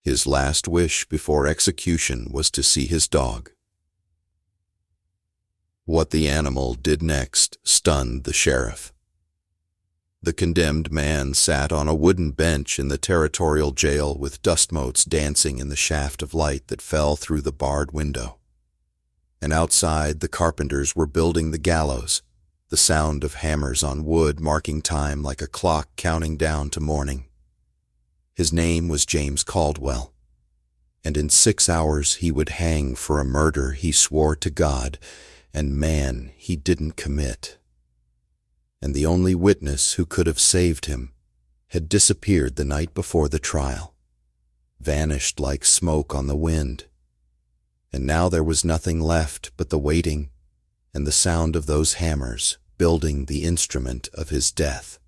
His last wish before execution was to see his dog. What the animal did next stunned the sheriff. The condemned man sat on a wooden bench in the Territorial jail with dust motes dancing in the shaft of light that fell through the barred window. And outside, the carpenters were building the gallows, the sound of hammers on wood marking time like a clock counting down to morning. His name was James Caldwell, and in 6 hours he would hang for a murder he swore to God and man he didn't commit. And the only witness who could have saved him had disappeared the night before the trial, vanished like smoke on the wind. And now there was nothing left but the waiting and the sound of those hammers building the instrument of his death.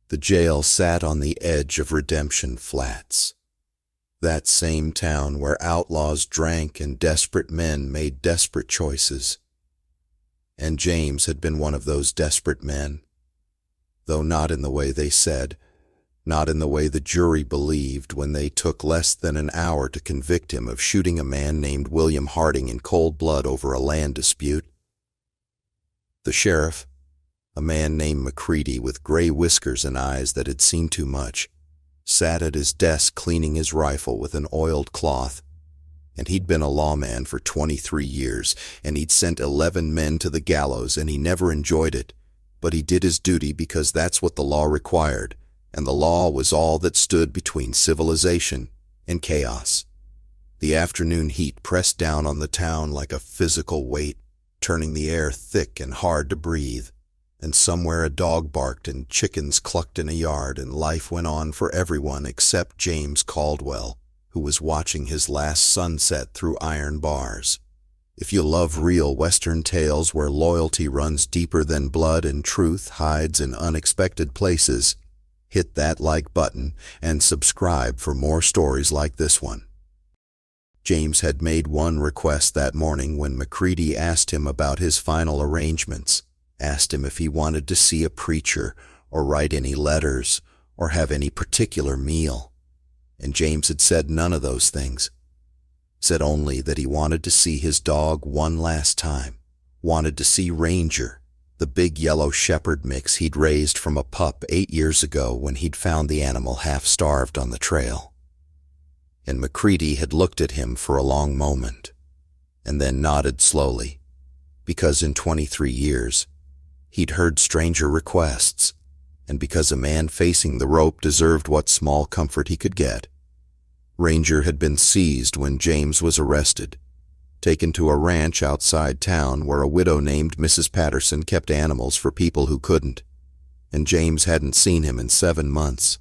The jail sat on the edge of Redemption Flats, that same town where outlaws drank and desperate men made desperate choices. And James had been one of those desperate men, though not in the way they said, not in the way the jury believed when they took less than an hour to convict him of shooting a man named William Harding in cold blood over a land dispute. The sheriff, a man named McCready with gray whiskers and eyes that had seen too much, sat at his desk cleaning his rifle with an oiled cloth, and he'd been a lawman for 23 years, and he'd sent 11 men to the gallows, and he never enjoyed it, but he did his duty because that's what the law required, and the law was all that stood between civilization and chaos. The afternoon heat pressed down on the town like a physical weight, turning the air thick and hard to breathe. And somewhere a dog barked and chickens clucked in a yard, and life went on for everyone except James Caldwell, who was watching his last sunset through iron bars. If you love real Western tales where loyalty runs deeper than blood and truth hides in unexpected places, hit that like button and subscribe for more stories like this one. James had made one request that morning when McCready asked him about his final arrangements. Asked him if he wanted to see a preacher or write any letters or have any particular meal. And James had said none of those things. Said only that he wanted to see his dog one last time, wanted to see Ranger, the big yellow shepherd mix he'd raised from a pup 8 years ago when he'd found the animal half-starved on the trail. And McCready had looked at him for a long moment, and then nodded slowly, because in 23 years, he'd heard stranger requests, and because a man facing the rope deserved what small comfort he could get. Ranger had been seized when James was arrested, taken to a ranch outside town where a widow named Mrs. Patterson kept animals for people who couldn't, and James hadn't seen him in 7 months.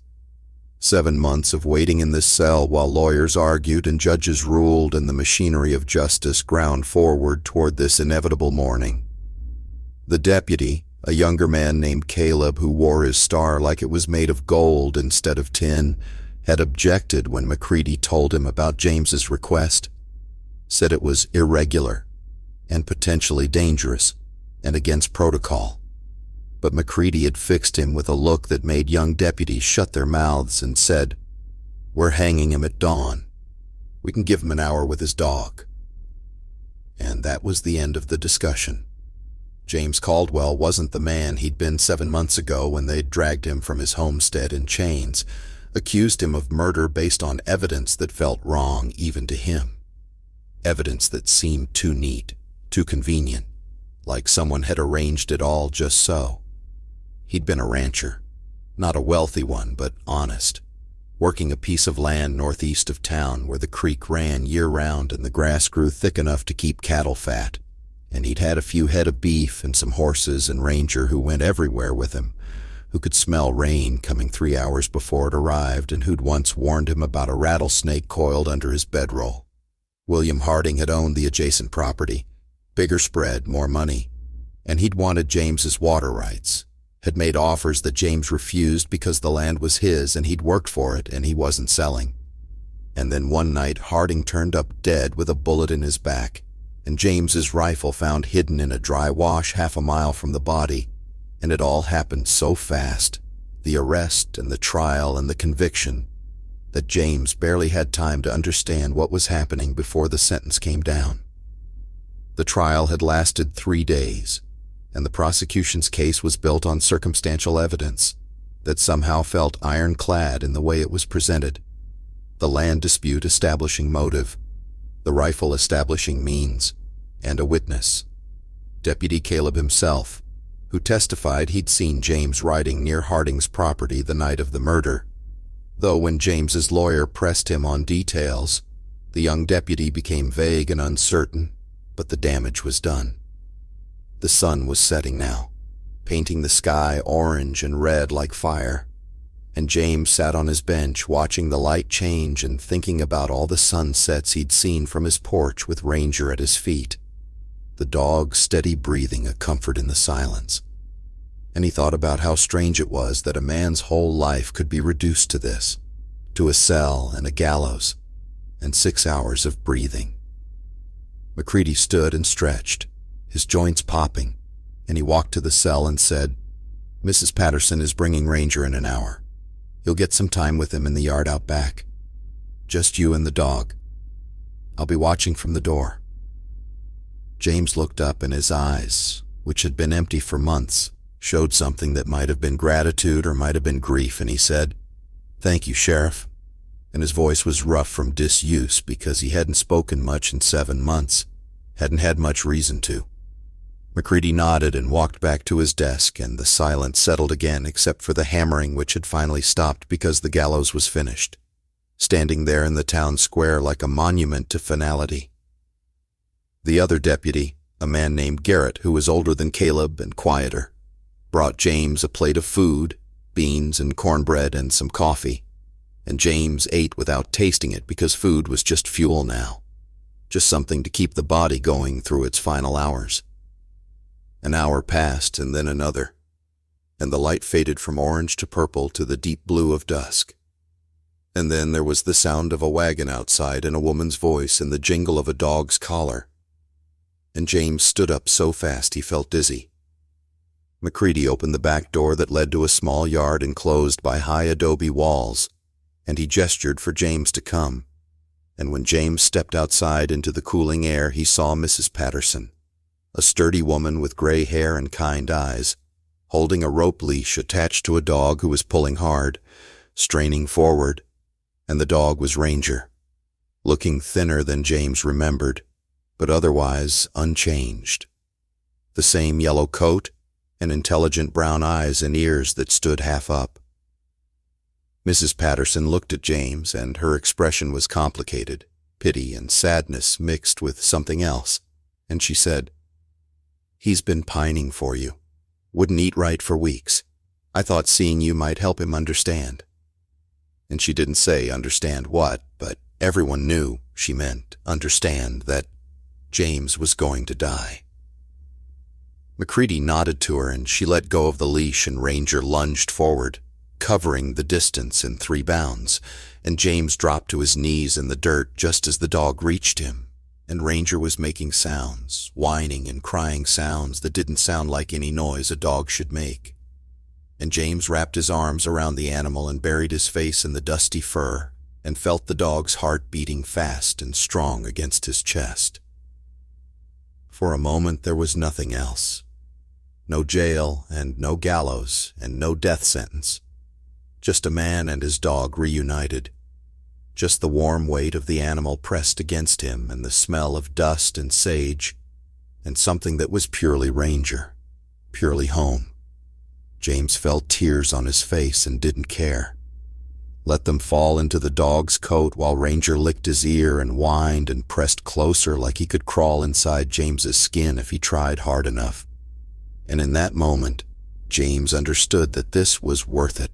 7 months of waiting in this cell while lawyers argued and judges ruled and the machinery of justice ground forward toward this inevitable morning. The deputy, a younger man named Caleb who wore his star like it was made of gold instead of tin, had objected when McCready told him about James's request, said it was irregular and potentially dangerous and against protocol. But McCready had fixed him with a look that made young deputies shut their mouths and said, "We're hanging him at dawn. We can give him an hour with his dog." And that was the end of the discussion. James Caldwell wasn't the man he'd been 7 months ago when they'd dragged him from his homestead in chains, accused him of murder based on evidence that felt wrong even to him. Evidence that seemed too neat, too convenient, like someone had arranged it all just so. He'd been a rancher, not a wealthy one, but honest, working a piece of land northeast of town where the creek ran year-round and the grass grew thick enough to keep cattle fat. And he'd had a few head of beef and some horses and Ranger who went everywhere with him, who could smell rain coming 3 hours before it arrived and who'd once warned him about a rattlesnake coiled under his bedroll. William Harding had owned the adjacent property, bigger spread, more money, and he'd wanted James's water rights, had made offers that James refused because the land was his and he'd worked for it and he wasn't selling. And then one night Harding turned up dead with a bullet in his back, and James's rifle found hidden in a dry wash 1/2 mile from the body, and it all happened so fast, the arrest and the trial and the conviction, that James barely had time to understand what was happening before the sentence came down. The trial had lasted 3 days, and the prosecution's case was built on circumstantial evidence that somehow felt ironclad in the way it was presented. The land dispute establishing motive, the rifle establishing means, and a witness. Deputy Caleb himself, who testified he'd seen James riding near Harding's property the night of the murder. Though when James's lawyer pressed him on details, the young deputy became vague and uncertain, but the damage was done. The sun was setting now, painting the sky orange and red like fire, and James sat on his bench watching the light change and thinking about all the sunsets he'd seen from his porch with Ranger at his feet, the dog's steady breathing a comfort in the silence. And he thought about how strange it was that a man's whole life could be reduced to this, to a cell and a gallows, and 6 hours of breathing. McCready stood and stretched, his joints popping, and he walked to the cell and said, "Mrs. Patterson is bringing Ranger in an hour. You'll get some time with him in the yard out back. Just you and the dog. I'll be watching from the door." James looked up, and his eyes, which had been empty for months, showed something that might have been gratitude or might have been grief, and he said, "Thank you, Sheriff." And his voice was rough from disuse because he hadn't spoken much in 7 months, hadn't had much reason to. McCready nodded and walked back to his desk, and the silence settled again except for the hammering which had finally stopped because the gallows was finished, standing there in the town square like a monument to finality. The other deputy, a man named Garrett who was older than Caleb and quieter, brought James a plate of food, beans and cornbread and some coffee, and James ate without tasting it because food was just fuel now, just something to keep the body going through its final hours. An hour passed and then another, and the light faded from orange to purple to the deep blue of dusk. And then there was the sound of a wagon outside and a woman's voice and the jingle of a dog's collar. And James stood up so fast he felt dizzy. McCready opened the back door that led to a small yard enclosed by high adobe walls, and he gestured for James to come. And when James stepped outside into the cooling air, he saw Mrs. Patterson, a sturdy woman with gray hair and kind eyes, holding a rope leash attached to a dog who was pulling hard, straining forward, and the dog was Ranger, looking thinner than James remembered, but otherwise unchanged. The same yellow coat, and intelligent brown eyes and ears that stood half up. Mrs. Patterson looked at James, and her expression was complicated, pity and sadness mixed with something else, and she said, "He's been pining for you. Wouldn't eat right for weeks. I thought seeing you might help him understand." And she didn't say understand what, but everyone knew she meant understand that James was going to die. McCready nodded to her, and she let go of the leash, and Ranger lunged forward, covering the distance in 3 bounds, and James dropped to his knees in the dirt just as the dog reached him, and Ranger was making sounds, whining and crying sounds that didn't sound like any noise a dog should make. And James wrapped his arms around the animal and buried his face in the dusty fur, and felt the dog's heart beating fast and strong against his chest. For a moment there was nothing else. No jail and no gallows and no death sentence. Just a man and his dog reunited. Just the warm weight of the animal pressed against him and the smell of dust and sage, and something that was purely Ranger, purely home. James felt tears on his face and didn't care. Let them fall into the dog's coat while Ranger licked his ear and whined and pressed closer like he could crawl inside James's skin if he tried hard enough. And in that moment, James understood that this was worth it.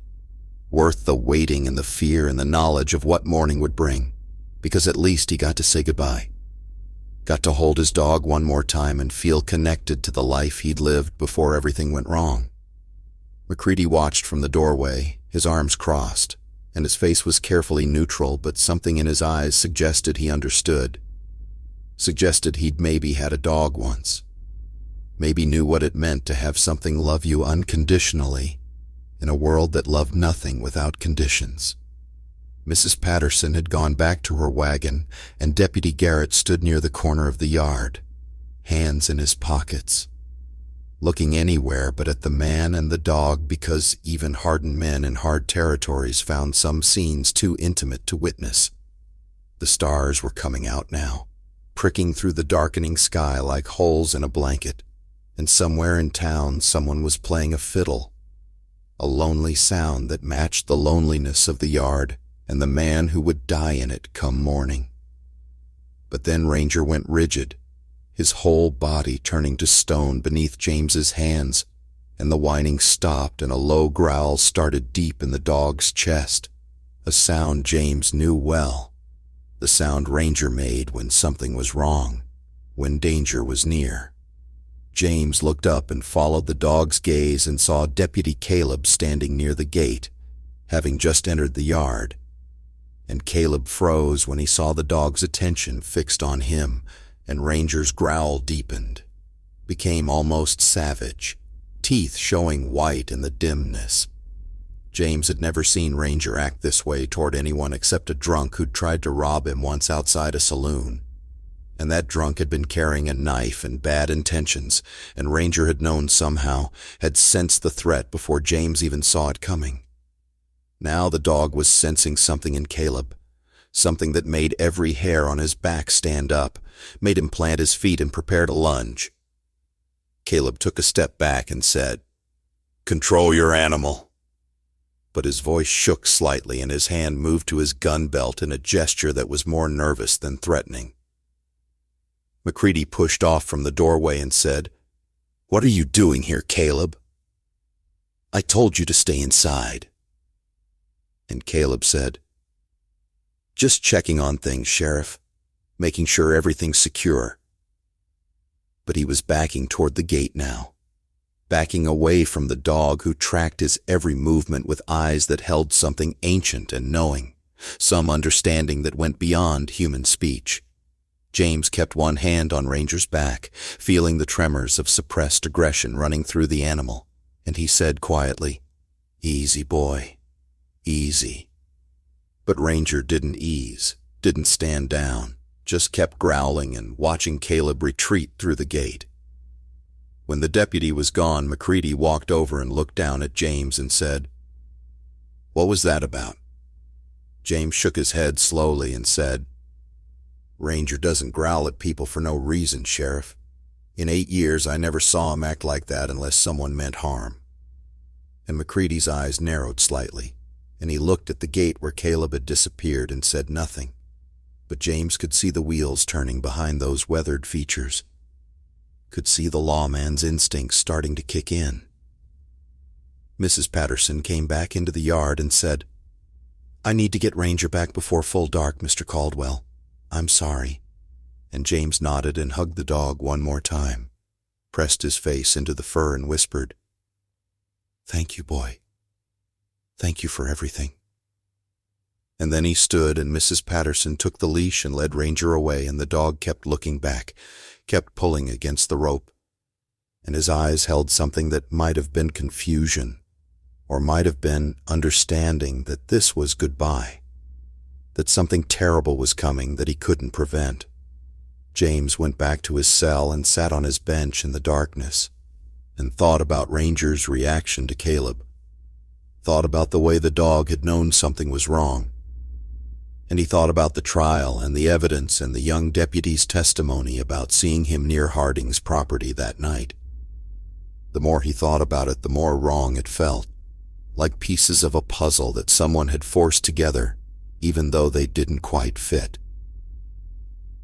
Worth the waiting and the fear and the knowledge of what morning would bring, because at least he got to say goodbye. Got to hold his dog one more time and feel connected to the life he'd lived before everything went wrong. McCready watched from the doorway, his arms crossed, and his face was carefully neutral, but something in his eyes suggested he understood. Suggested he'd maybe had a dog once. Maybe knew what it meant to have something love you unconditionally in a world that loved nothing without conditions. Mrs. Patterson had gone back to her wagon, and Deputy Garrett stood near the corner of the yard, hands in his pockets, looking anywhere but at the man and the dog, because even hardened men in hard territories found some scenes too intimate to witness. The stars were coming out now, pricking through the darkening sky like holes in a blanket, and somewhere in town someone was playing a fiddle, a lonely sound that matched the loneliness of the yard and the man who would die in it come morning. But then Ranger went rigid, his whole body turning to stone beneath James's hands, and the whining stopped and a low growl started deep in the dog's chest, a sound James knew well, the sound Ranger made when something was wrong, when danger was near. James looked up and followed the dog's gaze and saw Deputy Caleb standing near the gate, having just entered the yard. And Caleb froze when he saw the dog's attention fixed on him, and Ranger's growl deepened, became almost savage, teeth showing white in the dimness. James had never seen Ranger act this way toward anyone except a drunk who'd tried to rob him once outside a saloon. And that drunk had been carrying a knife and bad intentions, and Ranger had known somehow, had sensed the threat before James even saw it coming. Now the dog was sensing something in Caleb, something that made every hair on his back stand up, made him plant his feet and prepare to lunge. Caleb took a step back and said, "Control your animal." But his voice shook slightly and his hand moved to his gun belt in a gesture that was more nervous than threatening. McCready pushed off from the doorway and said, "What are you doing here, Caleb?" "I told you to stay inside." And Caleb said, "Just checking on things, Sheriff, making sure everything's secure." But he was backing toward the gate now, backing away from the dog who tracked his every movement with eyes that held something ancient and knowing, some understanding that went beyond human speech. James kept one hand on Ranger's back, feeling the tremors of suppressed aggression running through the animal, and he said quietly, "Easy, boy, easy." But Ranger didn't ease, didn't stand down, just kept growling and watching Caleb retreat through the gate. When the deputy was gone, McCready walked over and looked down at James and said, "What was that about?" James shook his head slowly and said, "Ranger doesn't growl at people for no reason, Sheriff. In 8 years, I never saw him act like that unless someone meant harm." And McCready's eyes narrowed slightly, and he looked at the gate where Caleb had disappeared and said nothing. But James could see the wheels turning behind those weathered features, could see the lawman's instincts starting to kick in. Mrs. Patterson came back into the yard and said, "I need to get Ranger back before full dark, Mr. Caldwell. I'm sorry." And James nodded and hugged the dog one more time, pressed his face into the fur and whispered, "Thank you, boy. Thank you for everything." And then he stood and Mrs. Patterson took the leash and led Ranger away, and the dog kept looking back, kept pulling against the rope, and his eyes held something that might have been confusion, or might have been understanding that this was goodbye, that something terrible was coming that he couldn't prevent. James went back to his cell and sat on his bench in the darkness, and thought about Ranger's reaction to Caleb, thought about the way the dog had known something was wrong. And he thought about the trial and the evidence and the young deputy's testimony about seeing him near Harding's property that night. The more he thought about it, the more wrong it felt, like pieces of a puzzle that someone had forced together, even though they didn't quite fit.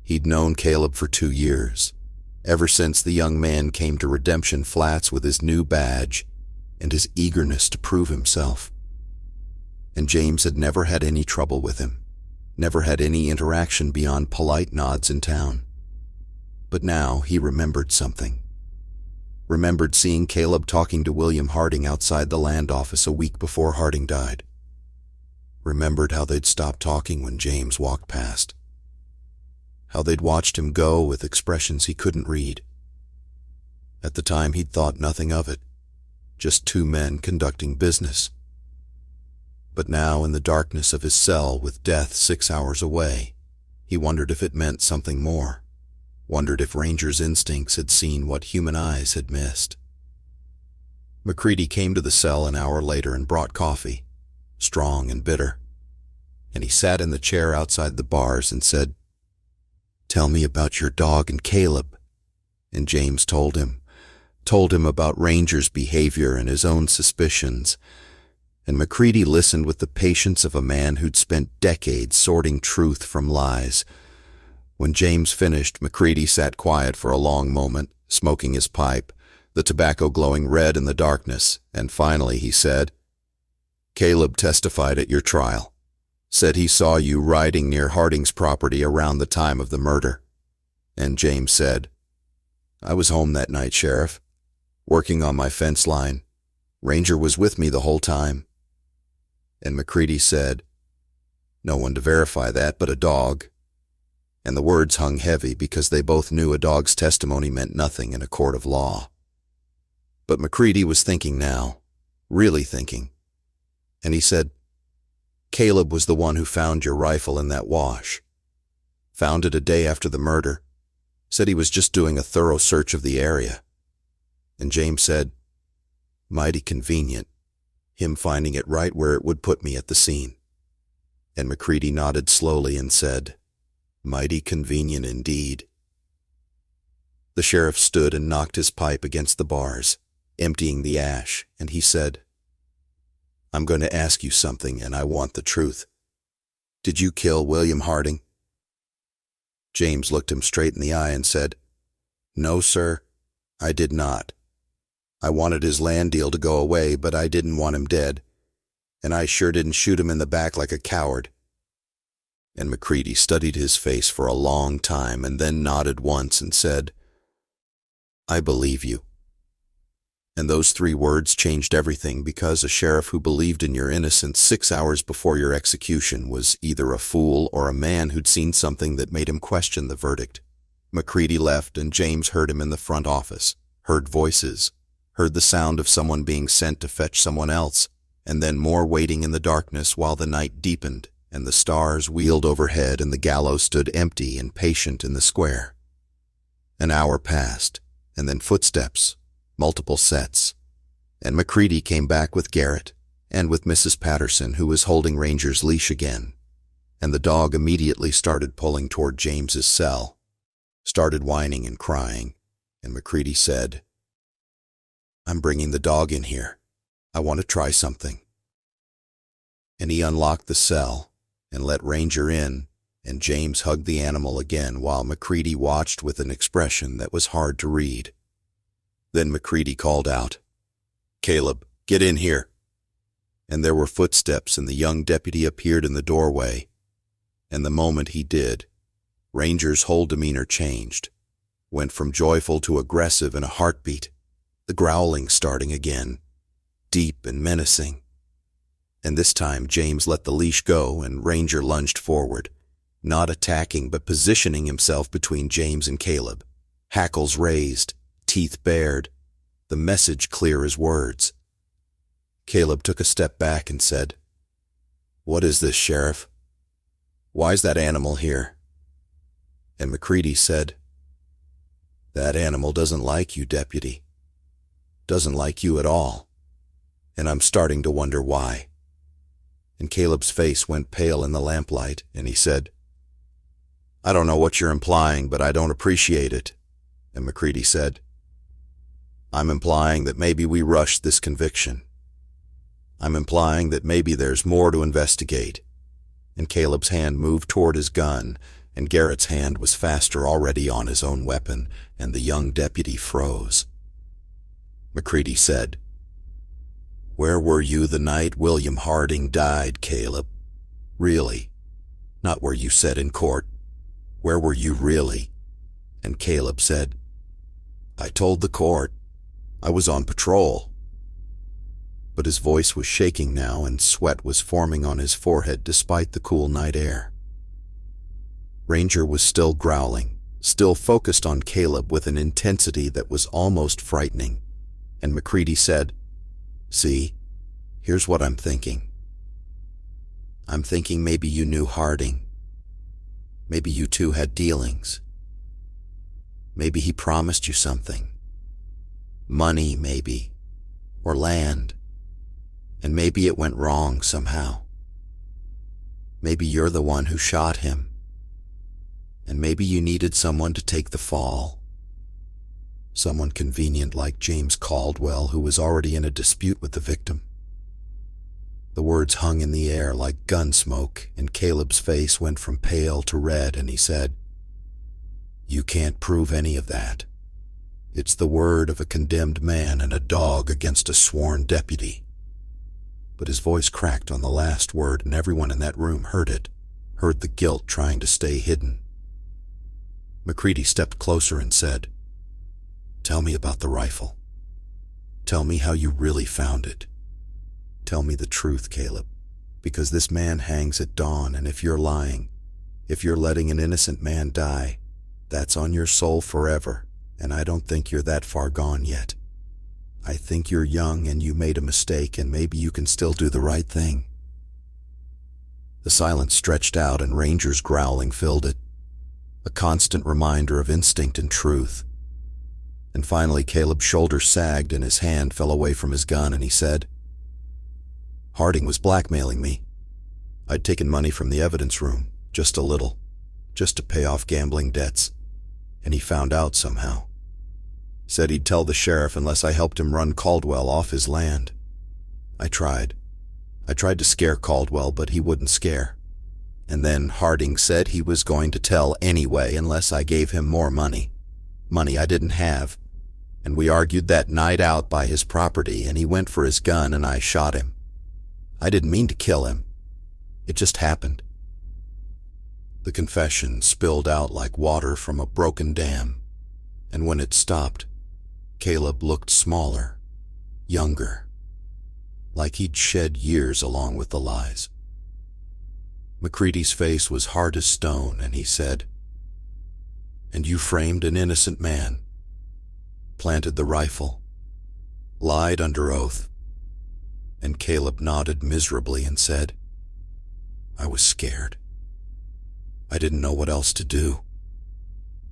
He'd known Caleb for 2 years, ever since the young man came to Redemption Flats with his new badge and his eagerness to prove himself. And James had never had any trouble with him, never had any interaction beyond polite nods in town. But now he remembered something. Remembered seeing Caleb talking to William Harding outside the land office a week before Harding died. Remembered how they'd stopped talking when James walked past. How they'd watched him go with expressions he couldn't read. At the time he'd thought nothing of it, just 2 men conducting business. But now, in the darkness of his cell with death 6 hours away, he wondered if it meant something more. Wondered if Ranger's instincts had seen what human eyes had missed. McCready came to the cell an hour later and brought coffee, strong and bitter. And he sat in the chair outside the bars and said, "Tell me about your dog and Caleb." And James told him about Ranger's behavior and his own suspicions. And McCready listened with the patience of a man who'd spent decades sorting truth from lies. When James finished, McCready sat quiet for a long moment, smoking his pipe, the tobacco glowing red in the darkness, and finally he said, "Caleb testified at your trial. Said he saw you riding near Harding's property around the time of the murder." And James said, "I was home that night, Sheriff, working on my fence line. Ranger was with me the whole time." And McCready said, "No one to verify that but a dog." And the words hung heavy because they both knew a dog's testimony meant nothing in a court of law. But McCready was thinking now, really thinking. And he said, "Caleb was the one who found your rifle in that wash. Found it a day after the murder. Said he was just doing a thorough search of the area." And James said, "Mighty convenient, him finding it right where it would put me at the scene." And McCready nodded slowly and said, "Mighty convenient indeed." The sheriff stood and knocked his pipe against the bars, emptying the ash, and he said, "I'm going to ask you something, and I want the truth. Did you kill William Harding?" James looked him straight in the eye and said, "No, sir, I did not. I wanted his land deal to go away, but I didn't want him dead, and I sure didn't shoot him in the back like a coward." And McCready studied his face for a long time and then nodded once and said, "I believe you." And those 3 words changed everything, because a sheriff who believed in your innocence 6 hours before your execution was either a fool or a man who'd seen something that made him question the verdict. McCready left, and James heard him in the front office, heard voices, heard the sound of someone being sent to fetch someone else, and then more waiting in the darkness while the night deepened and the stars wheeled overhead and the gallows stood empty and patient in the square. An hour passed, and then footsteps, multiple sets, and McCready came back with Garrett and with Mrs. Patterson, who was holding Ranger's leash again, and the dog immediately started pulling toward James's cell, started whining and crying, and McCready said, "I'm bringing the dog in here. I want to try something." And he unlocked the cell and let Ranger in, and James hugged the animal again while McCready watched with an expression that was hard to read. Then McCready called out, "Caleb, get in here." And there were footsteps, and the young deputy appeared in the doorway. And the moment he did, Ranger's whole demeanor changed, went from joyful to aggressive in a heartbeat, the growling starting again, deep and menacing. And this time James let the leash go, and Ranger lunged forward, not attacking but positioning himself between James and Caleb, hackles raised, teeth bared, the message clear as words. Caleb took a step back and said, "What is this, Sheriff? Why's that animal here?" And McCready said, "That animal doesn't like you, Deputy. Doesn't like you at all. And I'm starting to wonder why." And Caleb's face went pale in the lamplight, and he said, "I don't know what you're implying, but I don't appreciate it." And McCready said, "I'm implying that maybe we rushed this conviction. I'm implying that maybe there's more to investigate." And Caleb's hand moved toward his gun, and Garrett's hand was faster already on his own weapon, and the young deputy froze. McCready said, "Where were you the night William Harding died, Caleb? Really? Not where you said in court. Where were you really?" And Caleb said, "I told the court. I was on patrol." But his voice was shaking now, and sweat was forming on his forehead despite the cool night air. Ranger was still growling, still focused on Caleb with an intensity that was almost frightening, and McCready said, "See, here's what I'm thinking. I'm thinking maybe you knew Harding. Maybe you two had dealings. Maybe he promised you something. Money, maybe. Or land. And maybe it went wrong somehow. Maybe you're the one who shot him. And maybe you needed someone to take the fall. Someone convenient like James Caldwell, who was already in a dispute with the victim. The words hung in the air like gun smoke, and Caleb's face went from pale to red, and he said, "You can't prove any of that. It's the word of a condemned man and a dog against a sworn deputy." But his voice cracked on the last word, and everyone in that room heard it, heard the guilt trying to stay hidden. McCready stepped closer and said, "Tell me about the rifle. Tell me how you really found it. Tell me the truth, Caleb, because this man hangs at dawn, and if you're lying, if you're letting an innocent man die, that's on your soul forever, and I don't think you're that far gone yet. I think you're young and you made a mistake, and maybe you can still do the right thing." The silence stretched out, and Ranger's growling filled it, a constant reminder of instinct and truth. And finally Caleb's shoulders sagged and his hand fell away from his gun, and he said, "Harding was blackmailing me. I'd taken money from the evidence room, just a little, just to pay off gambling debts, and he found out somehow. Said he'd tell the sheriff unless I helped him run Caldwell off his land. I tried. I tried to scare Caldwell, but he wouldn't scare. And then Harding said he was going to tell anyway unless I gave him more money. Money I didn't have. And we argued that night out by his property, and he went for his gun and I shot him. I didn't mean to kill him. It just happened." The confession spilled out like water from a broken dam, and when it stopped, Caleb looked smaller, younger, like he'd shed years along with the lies. McCready's face was hard as stone, and he said, "And you framed an innocent man, planted the rifle, lied under oath." And Caleb nodded miserably and said, "I was scared. I didn't know what else to do."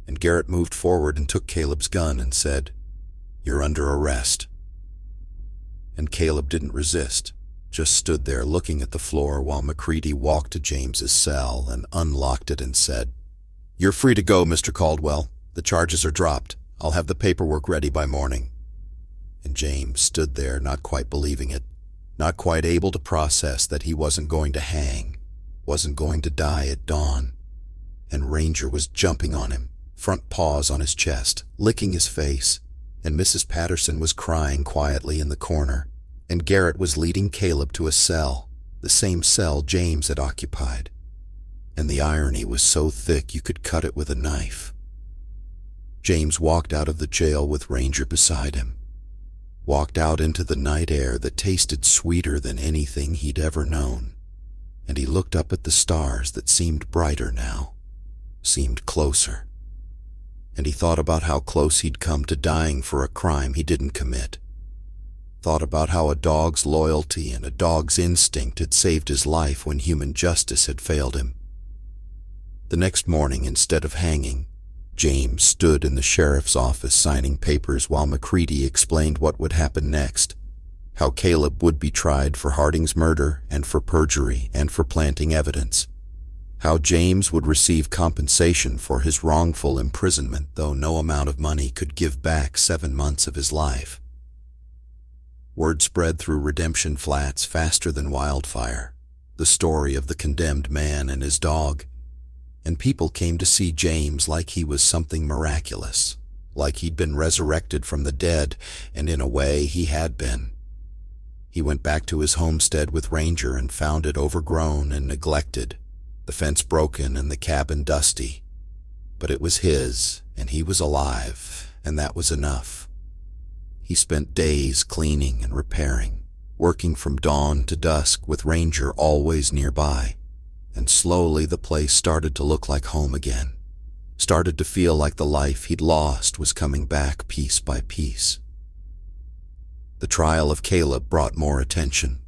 And Garrett moved forward and took Caleb's gun and said, "You're under arrest." And Caleb didn't resist, just stood there looking at the floor while McCready walked to James's cell and unlocked it and said, "You're free to go, Mr. Caldwell. The charges are dropped. I'll have the paperwork ready by morning." And James stood there, not quite believing it, not quite able to process that he wasn't going to hang, wasn't going to die at dawn. And Ranger was jumping on him, front paws on his chest, licking his face, and Mrs. Patterson was crying quietly in the corner, and Garrett was leading Caleb to a cell, the same cell James had occupied. And the irony was so thick you could cut it with a knife. James walked out of the jail with Ranger beside him, walked out into the night air that tasted sweeter than anything he'd ever known, and he looked up at the stars that seemed brighter now, seemed closer. And he thought about how close he'd come to dying for a crime he didn't commit. Thought about how a dog's loyalty and a dog's instinct had saved his life when human justice had failed him. The next morning, instead of hanging, James stood in the sheriff's office signing papers while McCready explained what would happen next, how Caleb would be tried for Harding's murder and for perjury and for planting evidence, how James would receive compensation for his wrongful imprisonment, though no amount of money could give back 7 months of his life. Word spread through Redemption Flats faster than wildfire, the story of the condemned man and his dog, and people came to see James like he was something miraculous, like he'd been resurrected from the dead, and in a way he had been. He went back to his homestead with Ranger and found it overgrown and neglected, the fence broken and the cabin dusty. But it was his, and he was alive, and that was enough. He spent days cleaning and repairing, working from dawn to dusk with Ranger always nearby. And slowly the place started to look like home again, started to feel like the life he'd lost was coming back piece by piece. The trial of Caleb brought more attention,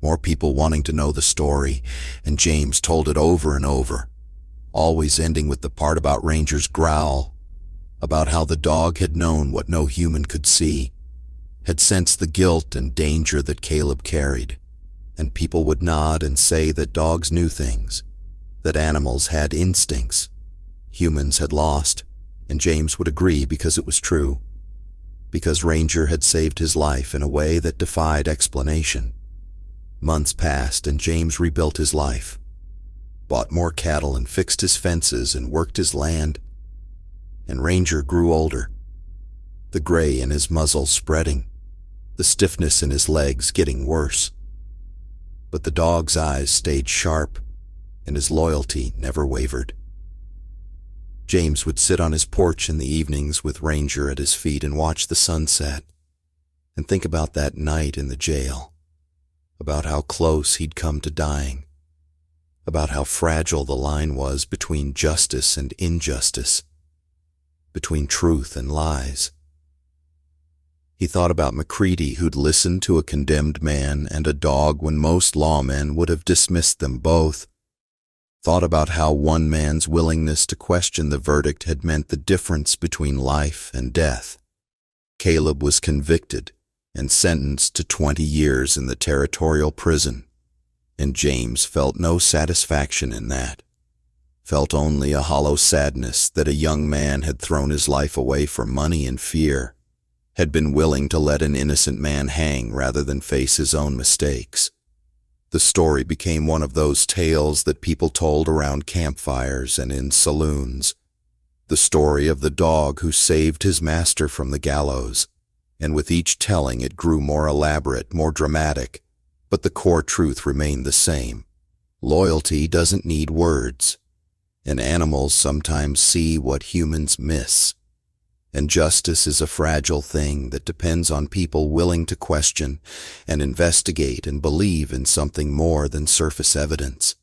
More people wanting to know the story, and James told it over and over, always ending with the part about Ranger's growl, about how the dog had known what no human could see, had sensed the guilt and danger that Caleb carried, and people would nod and say that dogs knew things, that animals had instincts, humans had lost, and James would agree because it was true, because Ranger had saved his life in a way that defied explanation. Months passed and James rebuilt his life, bought more cattle and fixed his fences and worked his land, and Ranger grew older, the gray in his muzzle spreading, the stiffness in his legs getting worse. But the dog's eyes stayed sharp, and his loyalty never wavered. James would sit on his porch in the evenings with Ranger at his feet and watch the sunset, and think about that night in the jail, about how close he'd come to dying, about how fragile the line was between justice and injustice, between truth and lies. He thought about McCready, who'd listened to a condemned man and a dog when most lawmen would have dismissed them both. Thought about how one man's willingness to question the verdict had meant the difference between life and death. Caleb was convicted and sentenced to 20 years in the Territorial prison, and James felt no satisfaction in that. Felt only a hollow sadness that a young man had thrown his life away for money and fear, had been willing to let an innocent man hang rather than face his own mistakes. The story became one of those tales that people told around campfires and in saloons. The story of the dog who saved his master from the gallows, and with each telling it grew more elaborate, more dramatic, but the core truth remained the same. Loyalty doesn't need words, and animals sometimes see what humans miss. And justice is a fragile thing that depends on people willing to question and investigate and believe in something more than surface evidence.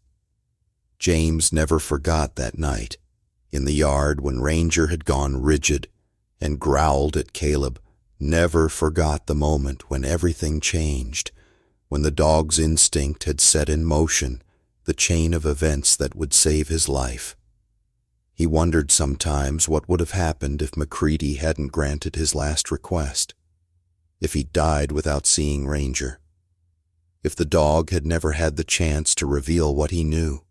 James never forgot that night, in the yard when Ranger had gone rigid and growled at Caleb, never forgot the moment when everything changed, when the dog's instinct had set in motion the chain of events that would save his life. He wondered sometimes what would have happened if McCready hadn't granted his last request, if he died without seeing Ranger, if the dog had never had the chance to reveal what he knew.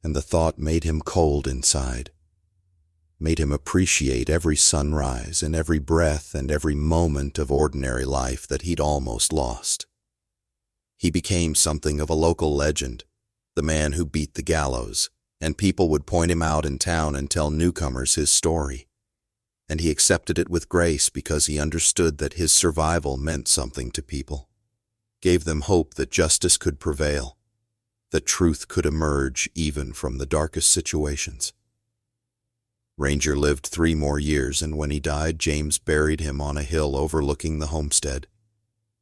And the thought made him cold inside, made him appreciate every sunrise and every breath and every moment of ordinary life that he'd almost lost. He became something of a local legend, the man who beat the gallows, and people would point him out in town and tell newcomers his story. And he accepted it with grace because he understood that his survival meant something to people, gave them hope that justice could prevail, that truth could emerge even from the darkest situations. Ranger lived 3 more years, and when he died, James buried him on a hill overlooking the homestead,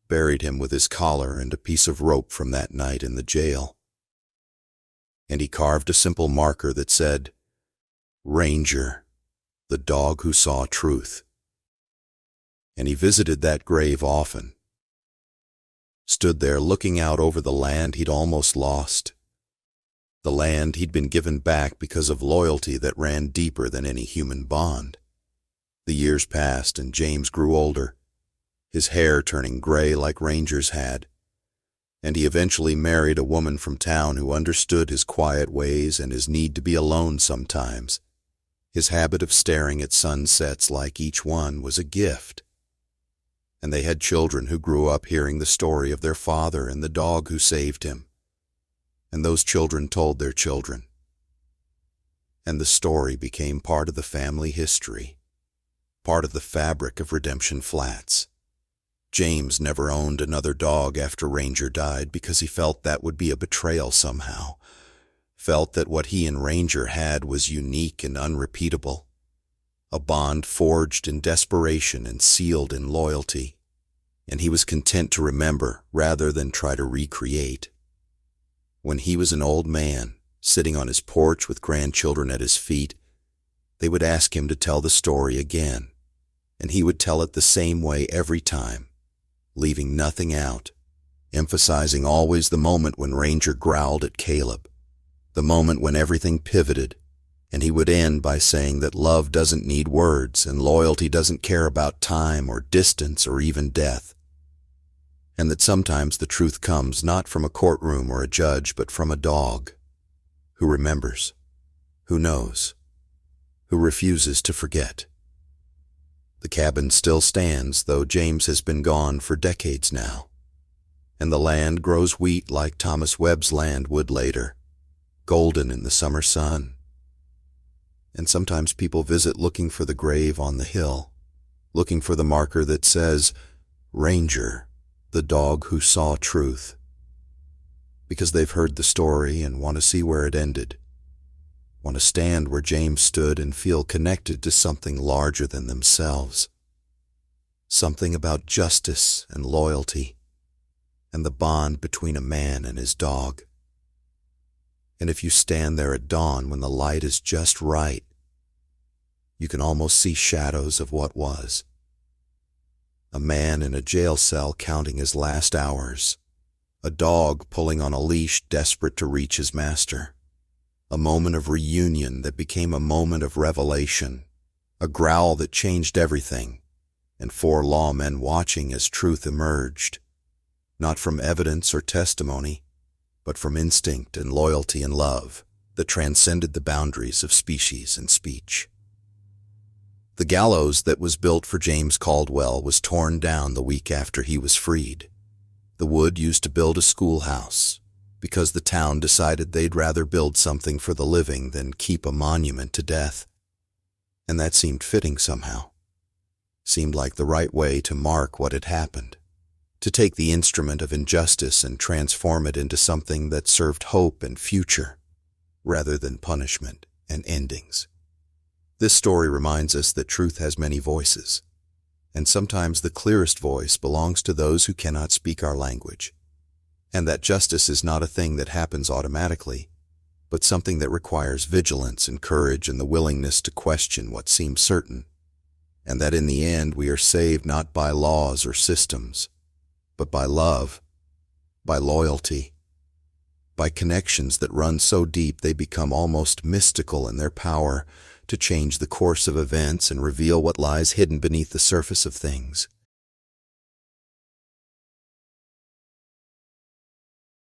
buried him with his collar and a piece of rope from that night in the jail. And he carved a simple marker that said, Ranger, the dog who saw truth. And he visited that grave often, stood there looking out over the land he'd almost lost, the land he'd been given back because of loyalty that ran deeper than any human bond. The years passed and James grew older, his hair turning gray like Ranger's had, and he eventually married a woman from town who understood his quiet ways and his need to be alone sometimes. His habit of staring at sunsets like each one was a gift. And they had children who grew up hearing the story of their father and the dog who saved him. And those children told their children. And the story became part of the family history, part of the fabric of Redemption Flats. James never owned another dog after Ranger died because he felt that would be a betrayal somehow, felt that what he and Ranger had was unique and unrepeatable, a bond forged in desperation and sealed in loyalty, and he was content to remember rather than try to recreate. When he was an old man, sitting on his porch with grandchildren at his feet, they would ask him to tell the story again, and he would tell it the same way every time, leaving nothing out, emphasizing always the moment when Ranger growled at Caleb, the moment when everything pivoted, and he would end by saying that love doesn't need words and loyalty doesn't care about time or distance or even death, and that sometimes the truth comes not from a courtroom or a judge but from a dog who remembers, who knows, who refuses to forget. The cabin still stands, though James has been gone for decades now, and the land grows wheat like Thomas Webb's land would later, golden in the summer sun. And sometimes people visit looking for the grave on the hill, looking for the marker that says, Ranger, the dog who saw truth, because they've heard the story and want to see where it ended, want to stand where James stood and feel connected to something larger than themselves, something about justice and loyalty, and the bond between a man and his dog. And if you stand there at dawn when the light is just right, you can almost see shadows of what was. A man in a jail cell counting his last hours, a dog pulling on a leash desperate to reach his master, a moment of reunion that became a moment of revelation, a growl that changed everything, and 4 lawmen watching as truth emerged, not from evidence or testimony, but from instinct and loyalty and love that transcended the boundaries of species and speech. The gallows that was built for James Caldwell was torn down the week after he was freed. The wood used to build a schoolhouse, because the town decided they'd rather build something for the living than keep a monument to death. And that seemed fitting somehow. Seemed like the right way to mark what had happened, to take the instrument of injustice and transform it into something that served hope and future, rather than punishment and endings. This story reminds us that truth has many voices, and sometimes the clearest voice belongs to those who cannot speak our language, and that justice is not a thing that happens automatically, but something that requires vigilance and courage and the willingness to question what seems certain, and that in the end we are saved not by laws or systems, but by love, by loyalty, by connections that run so deep they become almost mystical in their power to change the course of events and reveal what lies hidden beneath the surface of things.